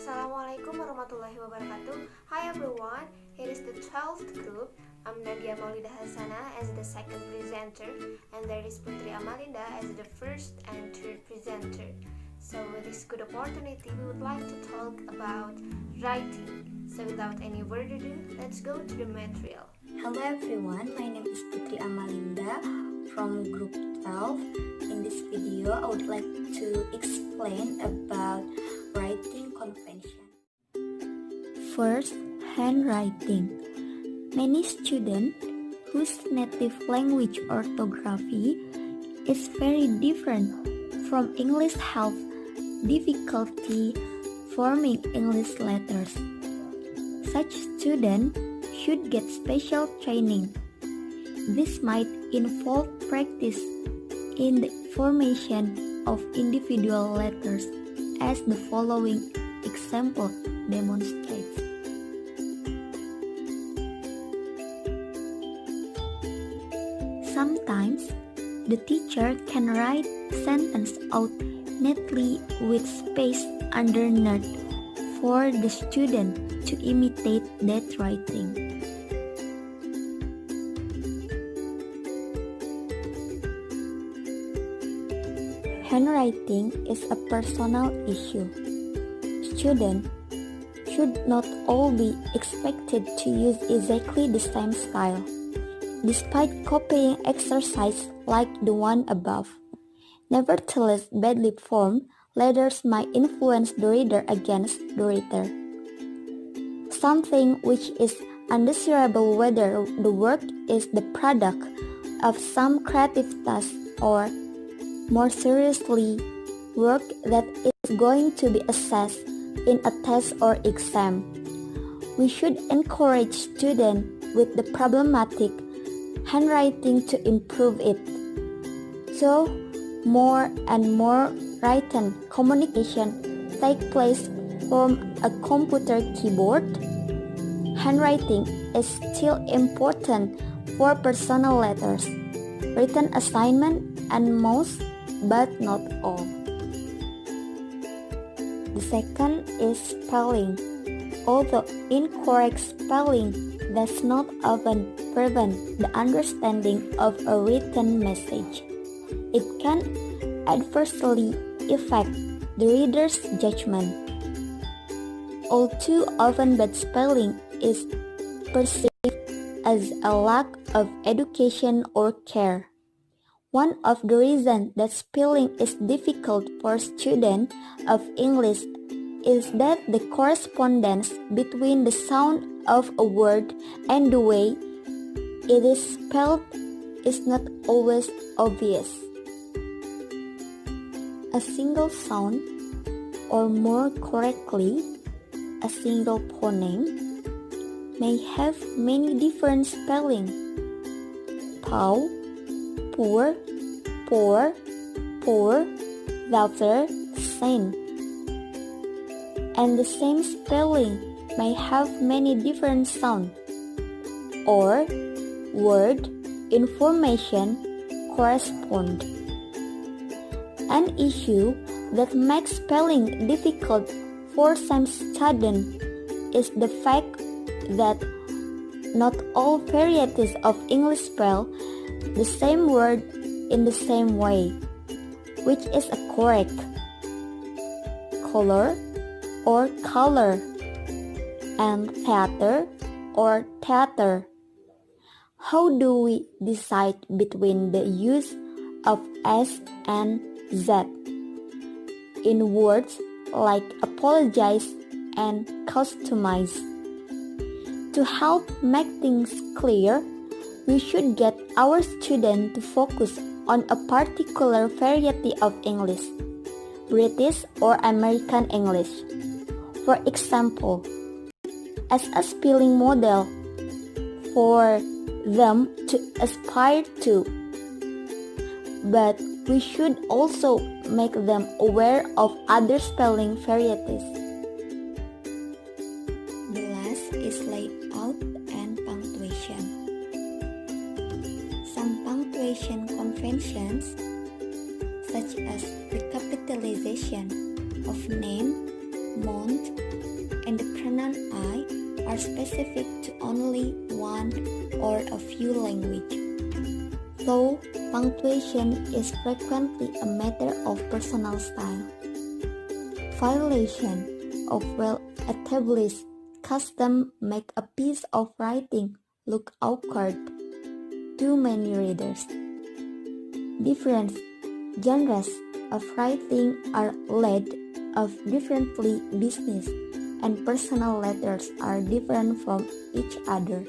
Assalamualaikum warahmatullahi wabarakatuh. Hi everyone, here is the 12th group. I'm Nadia Maulida Hassana as the second presenter, and there is Putri Amalinda as the first and third presenter. So with this good opportunity, we would like to talk about writing. So without any further ado, let's go to the material. Hello everyone, my name is Putri Amalinda from group 12. In this video, I would like to explain about writing convention. First, handwriting. Many students whose native language orthography is very different from English have difficulty forming English letters. Such students should get special training. This might involve practice in the formation of individual letters, as the following example demonstrates. Sometimes, the teacher can write sentence out neatly with space underneath for the student to imitate that writing. Handwriting is a personal issue. Students should not all be expected to use exactly the same style, despite copying exercise like the one above. Nevertheless, badly formed letters might influence the reader against the writer. Something which is undesirable whether the work is the product of some creative task or, more seriously, work that is going to be assessed in a test or exam. We should encourage students with the problematic handwriting to improve it. So, more and more written communication take place from a computer keyboard. Handwriting is still important for personal letters, written assignment, and most, but not all. The second is spelling. Although incorrect spelling does not often prevent the understanding of a written message, it can adversely affect the reader's judgment. All too often, bad spelling is perceived as a lack of education or care. One of the reasons that spelling is difficult for students of English is that the correspondence between the sound of a word and the way it is spelled is not always obvious. A single sound, or more correctly, a single phoneme, may have many different spellings. Pow, poor, poor, poor, daughter, saint. And the same spelling may have many different sounds, or word, information, correspond. An issue that makes spelling difficult for some students is the fact that not all varieties of English spell the same word in the same way, which is correct. Color or color, and theater or theater. How do we decide between the use of S and Z in words like apologize and customize? To help make things clear, we should get our students to focus on a particular variety of English, British or American English, for example, as a spelling model for them to aspire to. But we should also make them aware of other spelling varieties. The last is layout and punctuation. Some punctuation conventions, such as recapitalization of name, month, specific to only one or a few languages. Though punctuation is frequently a matter of personal style. Violation of well-established custom make a piece of writing look awkward to many readers. Different genres of writing are led of differently. Business and personal letters are different from each other.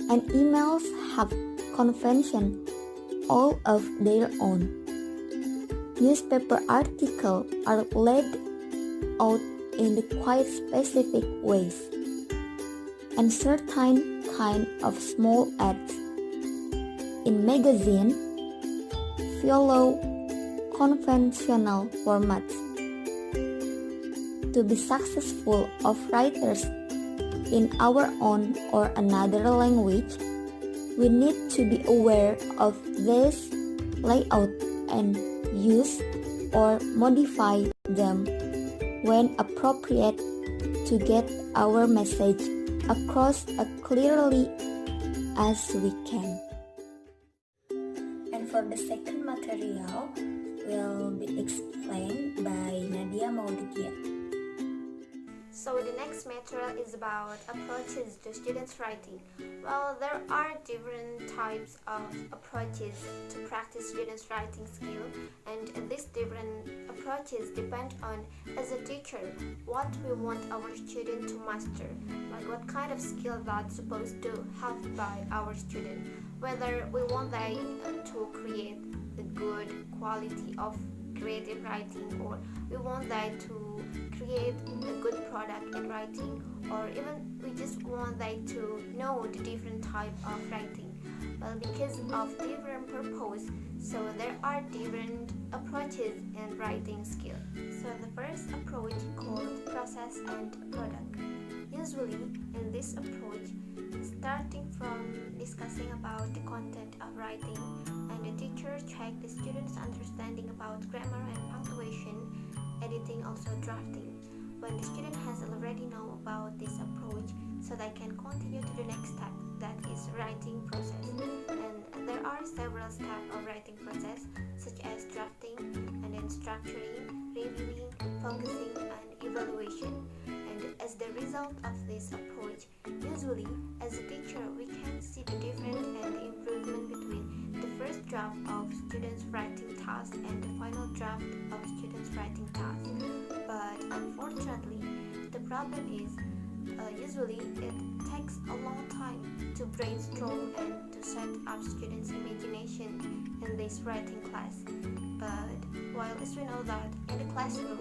And emails have convention all of their own. Newspaper articles are laid out in quite specific ways, and certain kind of small ads in magazine follow conventional formats. To be successful of writers in our own or another language, we need to be aware of this layout and use or modify them when appropriate to get our message across as clearly as we can. And for the second material will be explained by Nadia Maulidia. So the next material is about approaches to students' writing. Well, there are different types of approaches to practice students' writing skill, and these different approaches depend on, as a teacher, what we want our student to master, like what kind of skill that's supposed to have by our student, whether we want them to create a good quality of creative writing, or we want them to create a good product in writing, or even we just want them to know the different type of writing. Well, because of different purpose, so there are different approaches in writing skill. So the first approach called process and product. Usually in this approach, starting from discussing about the content of writing, and the teacher check the student's understanding about grammar and punctuation, editing, also drafting. When the student has already know about this approach, so they can continue to the next step, that is writing process. And there are several steps of writing process, such as drafting, and then structuring, reviewing, focusing, and evaluation. And as the result of this approach, usually as a teacher we can see the difference and the improvement between the first draft of students' writing task and the final draft of students' writing task. But unfortunately, the problem is usually it takes a long time to brainstorm and to set up students' imagination in this writing class. But while as we know that in the classroom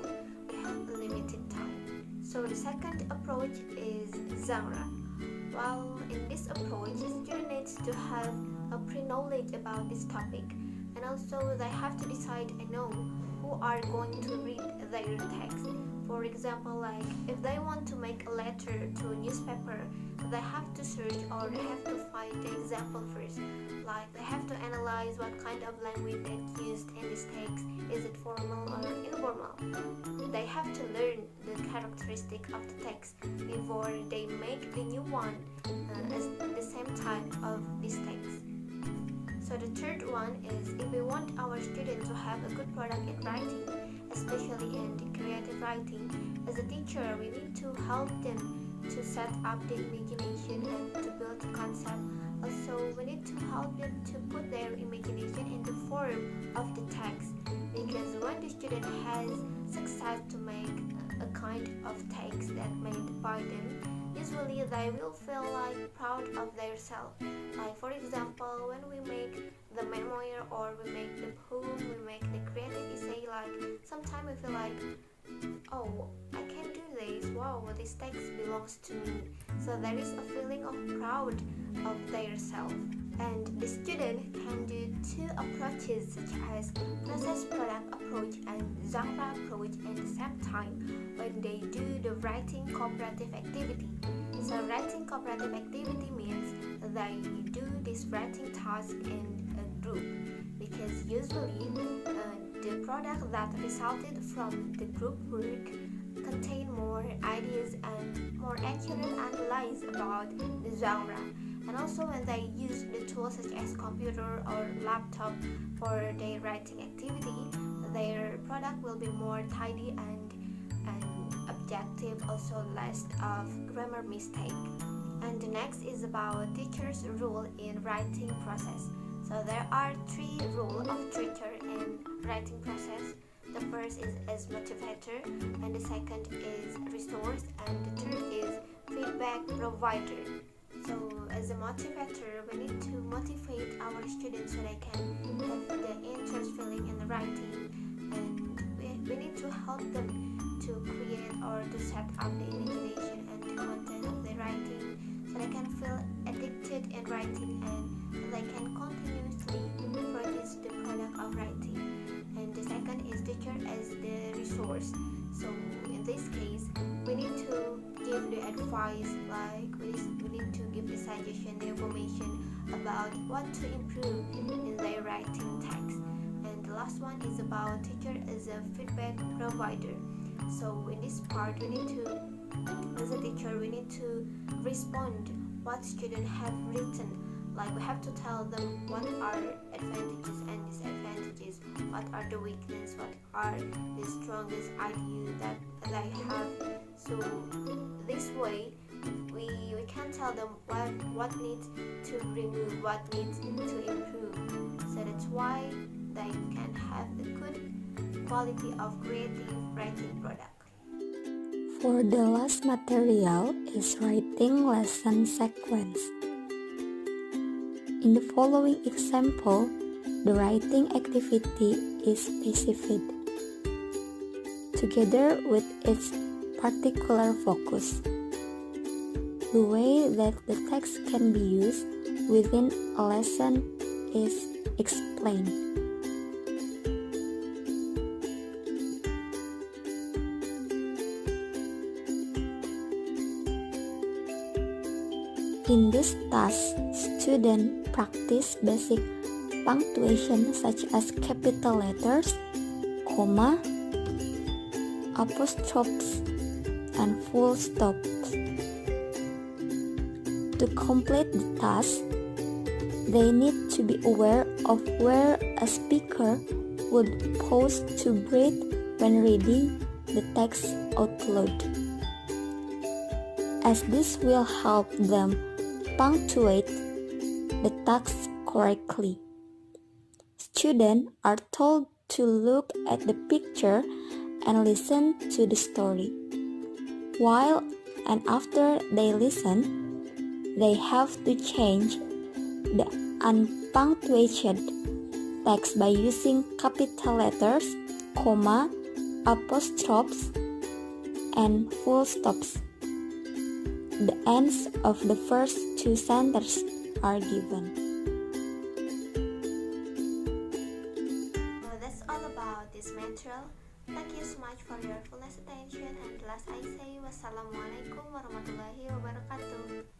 we have a limited time. So the second approach is genre. While in this approach, the student needs to have a pre-knowledge about this topic, and also they have to decide and know who are going to read their text. For example, like if they want to make a letter to a newspaper, they have to search or they have to find the example first. Like they have to analyze what kind of language that's used in this text. Is it formal or informal? They have to learn the characteristic of the text before they make the new one at the same time of this text. So the third one is, if we want our student to have a good product in writing, especially in the creative writing, as a teacher we need to help them to set up the imagination and to build the concept. Also, we need to help them to put their imagination in the form of the text, because when the student has success to make a kind of text that made by them, usually they will feel like proud of themselves. Like for example, when we make the memoir or we make the poem, we make the creative essay, like sometimes we feel like, oh, I can do this, wow, this text belongs to me. So there is a feeling of proud of themselves. And the student can do two approaches, such as process product approach and genre approach at the same time when they do the writing cooperative activity. So writing cooperative activity means they do this writing task in a group, because usually the product that resulted from the group work contain more ideas and more accurate analysis about the genre. And also when they use the tools such as computer or laptop for their writing activity, their product will be more tidy and objective, also less of grammar mistake. And the next is about teacher's role in writing process. So there are 3 rules of teacher in writing process. The first is as motivator, and the second is resource, and the third is feedback provider. So as a motivator, we need to motivate our students so they can have the interest feeling in the writing, and we need to help them to create or to set up the imagination and the content of the writing so they can feel addicted in writing and they can continuously produce the product of writing. And the second is teacher as the resource. So in this case, we need to give the advice, like we need to give the suggestion, the information about what to improve in their writing text. And the last one is about teacher as a feedback provider. So in this part, we need to, as a teacher, we need to respond what students have written. Like we have to tell them what are advantages and disadvantages, what are the weaknesses, what are the strongest ideas that they have. So this way we can tell them what needs to remove, what needs to improve. So that's why they can have the good quality of creative writing product. For the last material is writing lesson sequence. In the following example, the writing activity is specified, together with its particular focus. The way that the text can be used within a lesson is explained. In this task, students practice basic punctuation such as capital letters, comma, apostrophes, and full stops. To complete the task, they need to be aware of where a speaker would pause to breathe when reading the text out loud, as this will help them punctuate the text correctly. Students are told to look at the picture and listen to the story. While and after they listen, they have to change the unpunctuated text by using capital letters, comma, apostrophes, and full stops. The ends of the first 2 sentences are given. So that's all about this material. Thank you so much for your fullest attention, and last I say wassalamualaikum warahmatullahi wabarakatuh.